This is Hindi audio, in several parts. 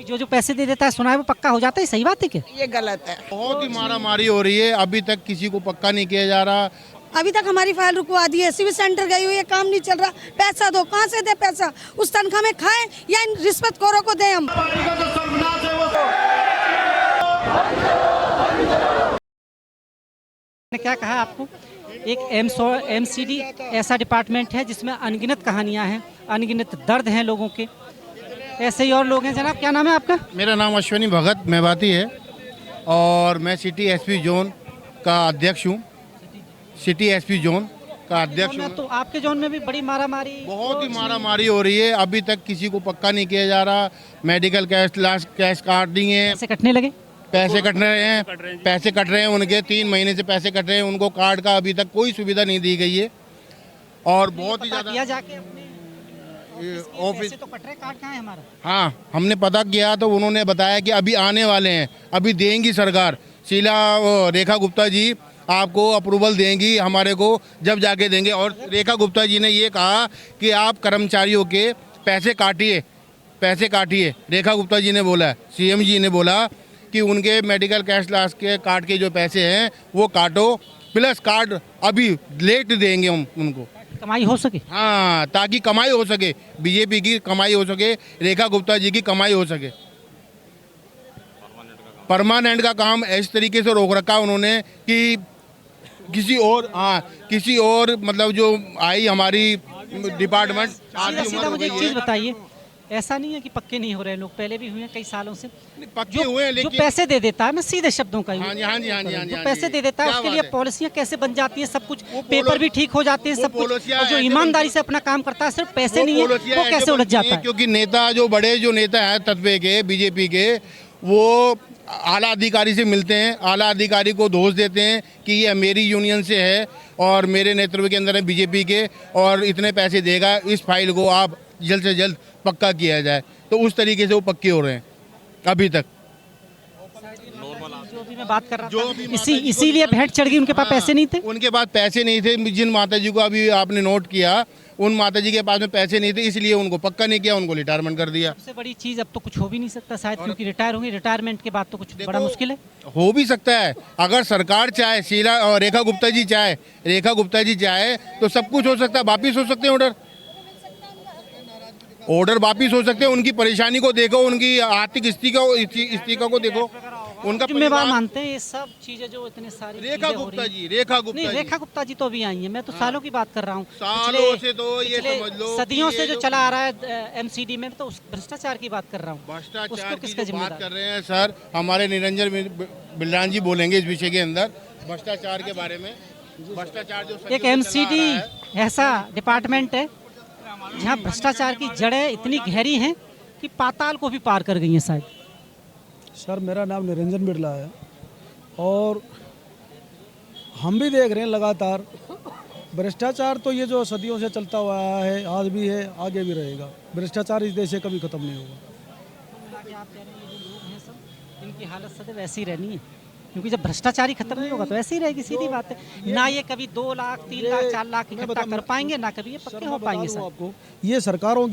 जो जो पैसे दे देता है सुना है वो पक्का हो जाता है, सही बात है क्या? ये गलत है। बहुत ही मारा मारी हो रही है, अभी तक किसी को पक्का नहीं किया जा रहा। अभी तक हमारी फाइल रुकवा दी है, सिविल सेंटर गई हुई है, काम नहीं चल रहा। पैसा दो, कहाँ से दे पैसा? उस तनख्वाह में खाएं या इन रिश्वतखोरों को दें हम? ने क्या कहा आपको? एक MCD ऐसा डिपार्टमेंट है जिसमें अनगिनत कहानियां हैं, अनगिनत दर्द हैं लोगों के। ऐसे ही और लोग हैं। जनाब क्या नाम है आपका? मेरा नाम अश्विनी भगत मेवाती है और मैं सिटी एसपी जोन का अध्यक्ष हूँ। सिटी एसपी जोन का अध्यक्ष हूँ। तो आपके जोन में भी बड़ी मारामारी, बहुत ही मारा मारी हो रही है, अभी तक किसी को पक्का नहीं किया जा रहा। मेडिकल कैश काट दिए, पैसे कटने लगे, पैसे कट रहे हैं, पैसे कट रहे हैं उनके 3 महीने से पैसे कट रहे हैं। उनको कार्ड का अभी तक कोई सुविधा नहीं दी गई है और बहुत ही ज़्यादा जाके अपने ऑफिस तो कट रहे, कार्ड कहाँ है हमारा? हाँ, हमने पता किया तो उन्होंने बताया कि अभी आने वाले हैं, अभी देंगी सरकार। शीला रेखा गुप्ता जी आपको अप्रूवल देंगी हमारे को, जब जाके देंगे। और रेखा गुप्ता जी ने ये कहा कि आप कर्मचारियों के पैसे काटिए, पैसे काटिए। रेखा गुप्ता जी ने बोला, CM जी ने बोला कि उनके मेडिकल कैश लाश के कार्ड के जो पैसे हैं वो काटो, प्लस कार्ड अभी लेट देंगे हम उनको, कमाई हो सके। हाँ, ताकि कमाई हो सके, बीजेपी की कमाई हो सके, रेखा गुप्ता जी की कमाई हो सके। परमानेंट का काम इस तरीके से रोक रखा उन्होंने कि किसी और मतलब जो आई हमारी डिपार्टमेंट सीधा मुझे एक चीज बताइए, ऐसा नहीं है कि पक्के नहीं हो रहे लोग, पहले भी हुए हैं कई सालों से। पक्के हुए हैं, जो लेकिन पैसे दे देता है, मैं सीधे शब्दों का हाँ जी, जो पैसे दे देता है उसके लिए पॉलिसियां कैसे बन जाती है, सब कुछ पेपर भी ठीक हो जाते हैं, सब कुछ। और जो ईमानदारी से अपना काम करता है, सिर्फ पैसे नहीं है, वो कैसे उलझ जाता है? क्योंकि नेता जो बड़े जो नेता हैं तत्वे के, बीजेपी के, वो आला अधिकारी से मिलते हैं, आला अधिकारी को दोष देते हैं कि ये मेरी यूनियन से है और मेरे नेतृत्व के अंदर है बीजेपी के और इतने पैसे देगा, इस फाइल को आप जल्द से जल्द पक्का किया जाए। तो उस तरीके से वो पक्के हो रहे हैं अभी तक। जो भी मैं बात कर रहा था, इसीलिए भेंट चढ़ गई, उनके पास पैसे नहीं थे। उनके पास पैसे नहीं थे। जिन माता जी को अभी आपने नोट किया, उन माता जी के पास में पैसे नहीं थे, इसलिए उनको पक्का नहीं किया, उनको रिटायरमेंट कर दिया। सबसे बड़ी चीज अब तो कुछ हो भी नहीं सकता शायद, क्योंकि रिटायर होंगे, रिटायरमेंट के बाद तो कुछ बड़ा मुश्किल है। हो भी सकता है, अगर सरकार चाहे, शीला और रेखा गुप्ता जी चाहे तो सब कुछ हो सकता है, वापिस हो सकते हैं ऑर्डर वापिस हो सकते हैं। उनकी परेशानी को देखो, उनकी आर्थिक स्थिति को देखो, उनका जिम्मेवार मानते हैं ये सब चीजें जो इतने सारी रेखा गुप्ता जी तो अभी आई हैं। मैं तो सालों की बात कर रहा हूँ, सालों से, तो ये समझ लो सदियों से जो चला आ रहा है MCD में, तो उस भ्रष्टाचार की बात कर रहा हूँ। भ्रष्टाचार की जो बात कर रहे हैं सर, हमारे निरंजन बिल्लान जी बोलेंगे इस विषय के अंदर भ्रष्टाचार के बारे में। भ्रष्टाचार जो एक MCD ऐसा डिपार्टमेंट है जहाँ भ्रष्टाचार की जड़ें इतनी गहरी हैं कि पाताल को भी पार कर गई हैं शायद। सर मेरा नाम निरंजन बिरला है और हम भी देख रहे हैं लगातार भ्रष्टाचार, तो ये जो सदियों से चलता हुआ है, आज भी है, आगे भी रहेगा। भ्रष्टाचार इस देश से कभी खत्म नहीं होगा। आप कह रहे हैं ये जो लोग हैं सब, इनकी हालत सदैव ऐसी रहनी है, क्योंकि जब भ्रष्टाचार ही खत्म नहीं होगा तो ऐसे ही रहेगी, सीधी बात है। ना ये कभी 2 लाख 3 लाख 4 लाख इकट्ठा कर पाएंगे, ना कभी ये पक्के हो पाएंगे सर। आपको ये सरकारों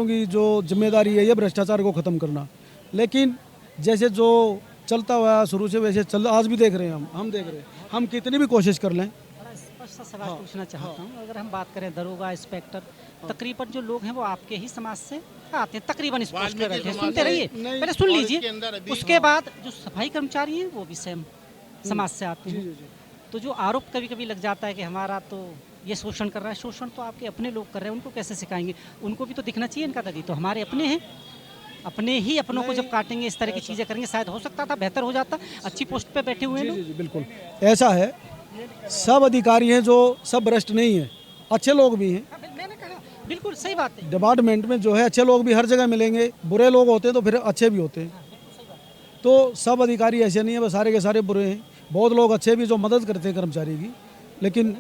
की जो जिम्मेदारी है ये भ्रष्टाचार को खत्म करना, लेकिन जैसे जो चलता हुआ शुरू से वैसे आज भी देख रहे हैं, हम देख रहे हैं, हम कितनी भी कोशिश कर लें। बड़ा स्पष्ट सा सवाल पूछना चाहता हूँ, अगर हम बात करें दरोगा, इंस्पेक्टर, तकरीबन जो लोग हैं वो आपके ही समाज से आते हैं, तकरीबन इस पोस्ट पे बैठे हैं। सुनते रहिए, पहले सुन लीजिए। उसके बाद जो सफाई कर्मचारी हैं वो भी सेम समाज से आते हैं। तो जो आरोप कभी कभी लग जाता है कि हमारा तो ये शोषण कर रहा है, शोषण तो आपके अपने लोग कर रहे हैं, उनको कैसे सिखाएंगे? उनको भी तो दिखना चाहिए इनका दर्द, तो हमारे अपने हैं, अपने ही अपनों को जब काटेंगे, इस तरह की चीज़ें करेंगे, शायद हो सकता था बेहतर हो जाता, अच्छी पोस्ट पे बैठे हुए हैं लोग। बिल्कुल ऐसा है, सब अधिकारी हैं जो सब भ्रष्ट नहीं है, अच्छे लोग भी हैं। मैंने कहा बिल्कुल सही बात है। डिपार्टमेंट में जो है अच्छे लोग भी हर जगह मिलेंगे, बुरे लोग होते हैं तो फिर अच्छे भी होते हैं। तो सब अधिकारी ऐसे नहीं है बस सारे के सारे बुरे हैं, बहुत लोग अच्छे भी जो मदद करते हैं कर्मचारी की। लेकिन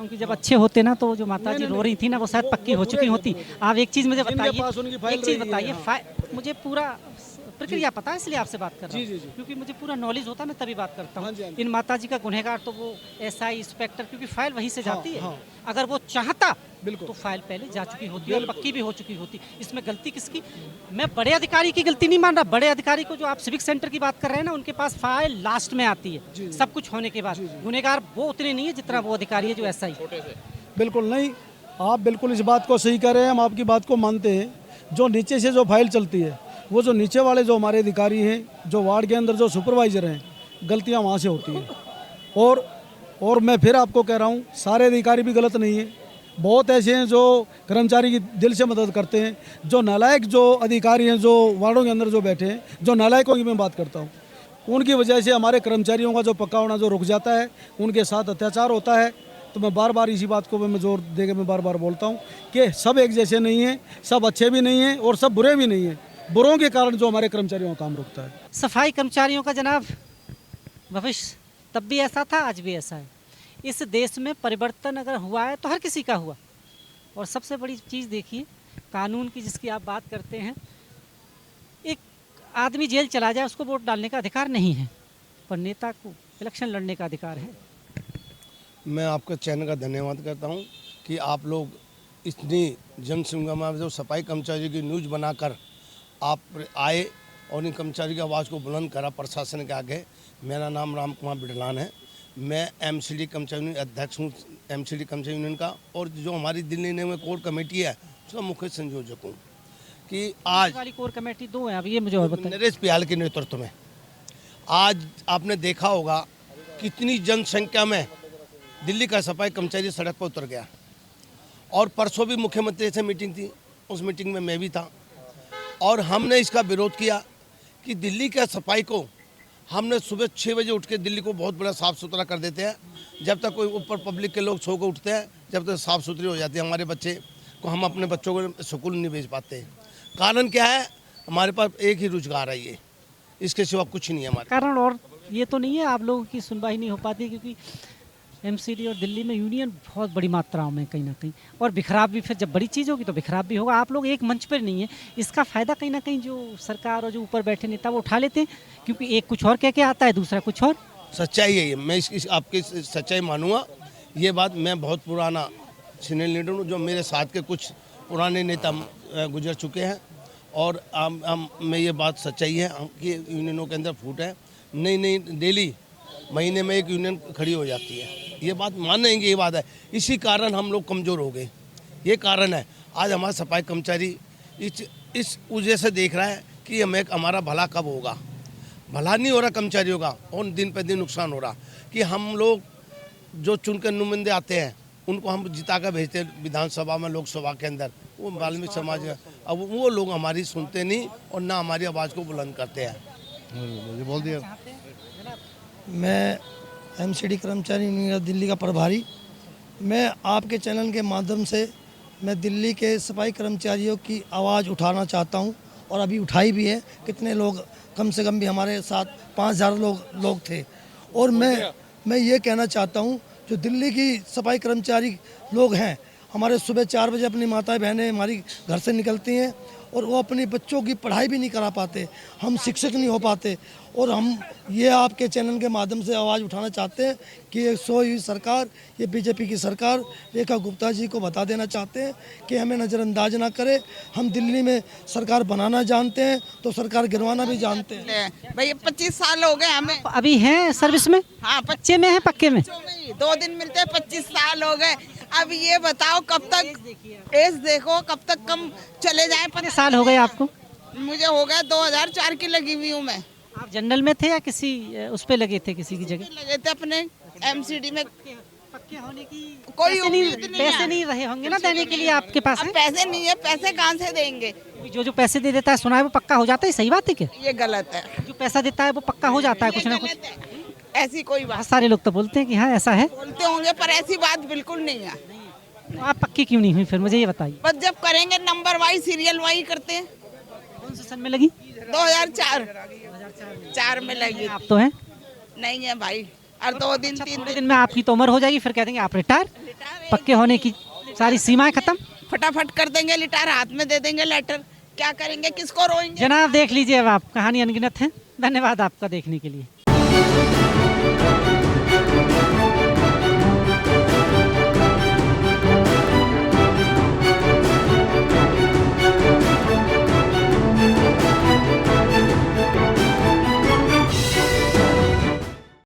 कि जब अच्छे होते ना तो जो माता जी रो रही थी ना वो शायद पक्की हो चुकी होती। आप एक चीज़ मुझे बताइए, मुझे पूरा प्रक्रिया पता है, इसलिए आपसे बात कर रहा जी, जी, हूँ, जी। क्योंकि मुझे पूरा नॉलेज होता है, मैं तभी बात करता हाँ जी, हाँ हूँ। जी। इन माता जी का गुनहगार तो वो एसआई इंस्पेक्टर, क्योंकि फाइल वहीं से जाती है। हाँ। अगर वो चाहता बिल्कुल। तो फाइल पहले जा चुकी होती और पक्की भी हो चुकी होती। इसमें गलती किसकी? मैं बड़े अधिकारी की गलती नहीं मान रहा। बड़े अधिकारी को, जो आप सिविक सेंटर की बात कर रहे हैं ना, उनके पास फाइल लास्ट में आती है, सब कुछ होने के बाद। गुनहगार वो उतने नहीं है जितना वो अधिकारी है जो एसआई। बिल्कुल नहीं, आप बिल्कुल इस बात को सही कह रहे हैं, हम आपकी बात को मानते हैं। जो नीचे से जो फाइल चलती है, वो जो नीचे वाले जो हमारे अधिकारी हैं, जो वार्ड के अंदर जो सुपरवाइज़र हैं, गलतियां वहाँ से होती हैं। और मैं फिर आपको कह रहा हूँ, सारे अधिकारी भी गलत नहीं हैं। बहुत ऐसे हैं जो कर्मचारी की दिल से मदद करते हैं। जो नालायक जो अधिकारी हैं, जो वार्डों के अंदर जो बैठे हैं, जो नालायकों की मैं बात करता हूँ, उनकी वजह से हमारे कर्मचारियों का जो पक्का होना जो रुक जाता है, उनके साथ अत्याचार होता है। तो मैं बार बार इसी बात को मैं जोर देकर मैं बार बार बोलता हूँ कि सब एक जैसे नहीं हैं, सब अच्छे भी नहीं हैं और सब बुरे भी नहीं हैं। बुरों के कारण जो हमारे कर्मचारियों का काम रुकता है। सफाई कर्मचारियों का जनाब भविष्य तब भी ऐसा था, आज भी ऐसा है। इस देश में परिवर्तन अगर हुआ है तो हर किसी का हुआ। और सबसे बड़ी चीज़ देखिए, कानून की जिसकी आप बात करते हैं, एक आदमी जेल चला जाए उसको वोट डालने का अधिकार नहीं है, पर नेता को इलेक्शन लड़ने का अधिकार है। मैं आपके चैनल का धन्यवाद करता हूं कि आप लोग इतनी जनसंगमा में जो सफाई कर्मचारी की न्यूज़ बनाकर आप आए और इन कर्मचारी की आवाज़ को बुलंद करा प्रशासन के आगे। मेरा नाम राम कुमार बिडलान है, मैं एमसीडी कर्मचारी यूनियन अध्यक्ष हूँ, एमसीडी कर्मचारी यूनियन का, और जो हमारी दिल्ली में कोर कमेटी है उसका मुख्य संयोजक हूँ। कि आज वाली कोर कमेटी 2 है, अब ये मुझे और बताइए। नरेश पियाल के नेतृत्व में आज आपने देखा होगा कितनी जनसंख्या में दिल्ली का सफाई कर्मचारी सड़क पर उतर गया। और परसों भी मुख्यमंत्री से मीटिंग थी, उस मीटिंग में मैं भी था, और हमने इसका विरोध किया कि दिल्ली के सफाई को हमने सुबह 6 बजे उठ के दिल्ली को बहुत बड़ा साफ़ सुथरा कर देते हैं। जब तक कोई ऊपर पब्लिक के लोग सो को उठते हैं, जब तक साफ़ सुथरी हो जाती है हमारे बच्चे को, हम अपने बच्चों को स्कूल नहीं भेज पाते। कारण क्या है? हमारे पास एक ही रोजगार है, ये, इसके सिवा कुछ नहीं है हमारे कारण। और ये तो नहीं है आप लोगों की सुनवाई नहीं हो पाती, क्योंकि एमसीडी और दिल्ली में यूनियन बहुत बड़ी मात्राओं में कहीं ना कहीं, और बिखराव भी, फिर जब बड़ी चीज़ होगी तो बिखराव भी होगा। आप लोग एक मंच पर नहीं है, इसका फ़ायदा कहीं ना कहीं जो सरकार और जो ऊपर बैठे नेता वो उठा लेते हैं, क्योंकि एक कुछ और कह के आता है, दूसरा कुछ और। सच्चाई है ये, मैं आपकी सच्चाई मानूंगा। ये बात, मैं बहुत पुराना सीनियर लीडर हूँ, जो मेरे साथ के कुछ पुराने नेता गुजर चुके हैं, और मैं ये बात सच्चाई है कि यूनियनों के अंदर फूट है। नई डेली महीने में एक यूनियन खड़ी हो जाती है, ये बात मान लेंगे, ये बात है। इसी कारण हम लोग कमज़ोर हो गए, ये कारण है। आज हमारा सफाई कर्मचारी इस वजह से देख रहा है कि हमारा भला कब होगा। भला नहीं हो रहा कर्मचारियों का, और दिन पे दिन नुकसान हो रहा। कि हम लोग जो चुनकर नुमाइंदे आते हैं उनको हम जिता कर भेजते हैं विधानसभा में, लोकसभा के अंदर, वो वाल्मीकि समाज है, अब वो लोग हमारी सुनते नहीं और ना हमारी आवाज़ को बुलंद करते हैं। बोल दिया। मैं एमसीडी कर्मचारी यूनियन दिल्ली का प्रभारी। मैं आपके चैनल के माध्यम से मैं दिल्ली के सफाई कर्मचारियों की आवाज़ उठाना चाहता हूं, और अभी उठाई भी है। कितने लोग, कम से कम भी हमारे साथ 5000 लोग थे। और मैं ये कहना चाहता हूं, जो दिल्ली की सफाई कर्मचारी लोग हैं, हमारे सुबह 4 बजे अपनी माताएं बहनें हमारी घर से निकलती हैं, और वो अपने बच्चों की पढ़ाई भी नहीं करा पाते, हम शिक्षक नहीं हो पाते। और हम ये आपके चैनल के माध्यम से आवाज़ उठाना चाहते हैं कि ये सोई हुई सरकार, ये बीजेपी की सरकार, रेखा गुप्ता जी को बता देना चाहते हैं कि हमें नज़रअंदाज ना करे। हम दिल्ली में सरकार बनाना जानते हैं तो सरकार गिरवाना भी जानते हैं। भाई 25 साल हो गए हमें। अभी हैं सर्विस में? हाँ, बच्चे में है, पक्के में? 2 दिन मिलते हैं, 25 साल हो गए। अब ये बताओ कब तक एज देखो, कब तक कम चले जाए। कितने साल हो गए आपको? मुझे हो गया 2004 की लगी हुई हूँ मैं। आप जनरल में थे या किसी उस पे लगे थे, किसी की जगह? लगे थे अपने एमसीडी में। पक्के होने की कोई पैसे नहीं रहे होंगे ना देने के लिए आपके पास? अब पैसे नहीं है, पैसे कहाँ से देंगे? जो पैसे दे देता है, सुना है वो पक्का हो जाता है, सही बात है क्या? ये गलत है। जो पैसा देता है वो पक्का हो जाता है कुछ ना कुछ। ऐसी कोई बात बहुत सारे लोग तो बोलते हैं कि हाँ ऐसा है, बोलते होंगे, पर ऐसी बात बिल्कुल नहीं है। तो आप पक्की क्यों नहीं हुई फिर, मुझे ये बताइए। बस जब करेंगे नंबर वाइज, सीरियल वाइज करते हैं। कौन से सन में लगी? 2004 में लगी। आप तो हैं? नहीं है भाई, और 2 दिन 3 थोड़े दिन में आपकी तो उम्र हो जाएगी, फिर कह देंगे आप रिटायर। पक्के होने की सारी सीमाएं खत्म। फटाफट कर देंगे रिटायर, हाथ में दे देंगे लेटर क्या करेंगे, किसको रोएंगे? जनाब देख लीजिए अब आप, कहानी अनगिनत है। धन्यवाद आपका देखने के लिए।